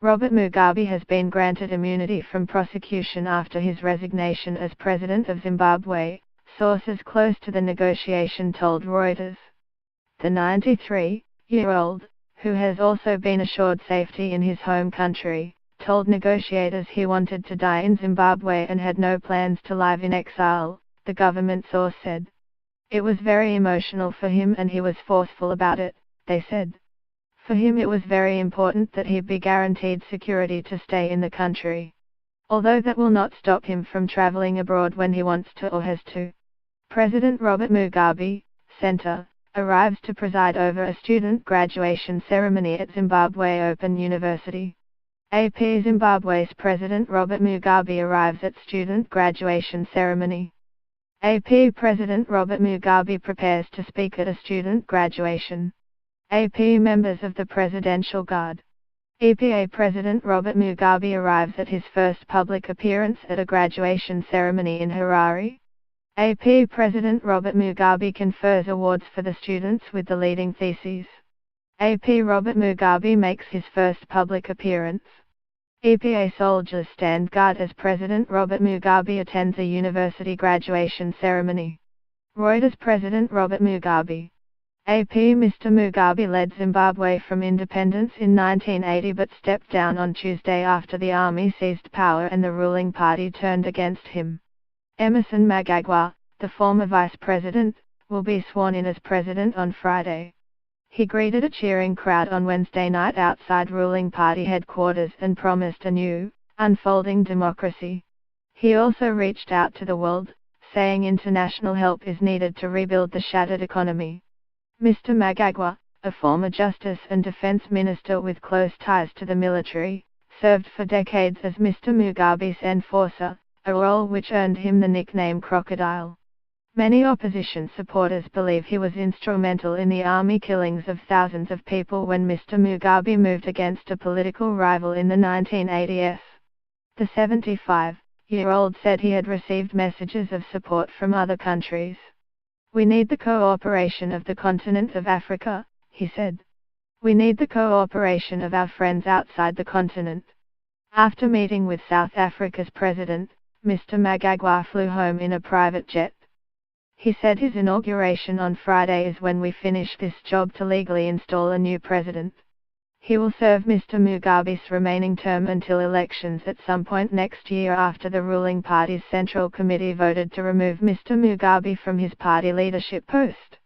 Robert Mugabe has been granted immunity from prosecution after his resignation as President of Zimbabwe, sources close to the negotiation told Reuters. The 93-year-old, who has also been assured safety in his home country, told negotiators he wanted to die in Zimbabwe and had no plans to live in exile, the government source said. It was very emotional for him and he was forceful about it, they said. For him it was very important that he be guaranteed security to stay in the country. Although that will not stop him from traveling abroad when he wants to or has to. President Robert Mugabe, Center, arrives to preside over a student graduation ceremony at Zimbabwe Open University. AP Zimbabwe's President Robert Mugabe arrives at student graduation ceremony. AP President Robert Mugabe prepares to speak at a student graduation. AP members of the Presidential Guard. EPA President Robert Mugabe arrives at his first public appearance at a graduation ceremony in Harare. AP President Robert Mugabe confers awards for the students with the leading theses. AP Robert Mugabe makes his first public appearance. EPA soldiers stand guard as President Robert Mugabe attends a university graduation ceremony. Reuters President Robert Mugabe. AP Mr. Mugabe led Zimbabwe from independence in 1980 but stepped down on Tuesday after the army seized power and the ruling party turned against him. Emmerson Mnangagwa, the former vice president, will be sworn in as president on Friday. He greeted a cheering crowd on Wednesday night outside ruling party headquarters and promised a new, unfolding democracy. He also reached out to the world, saying international help is needed to rebuild the shattered economy. Mr. Mnangagwa, a former Justice and Defense Minister with close ties to the military, served for decades as Mr. Mugabe's enforcer, a role which earned him the nickname Crocodile. Many opposition supporters believe he was instrumental in the army killings of thousands of people when Mr. Mugabe moved against a political rival in the 1980s. The 75-year-old said he had received messages of support from other countries. We need the cooperation of the continent of Africa, he said. We need the cooperation of our friends outside the continent. After meeting with South Africa's president, Mr. Mnangagwa flew home in a private jet. He said his inauguration on Friday is when we finish this job to legally install a new president. He will serve Mr. Mugabe's remaining term until elections at some point next year after the ruling party's Central Committee voted to remove Mr. Mugabe from his party leadership post.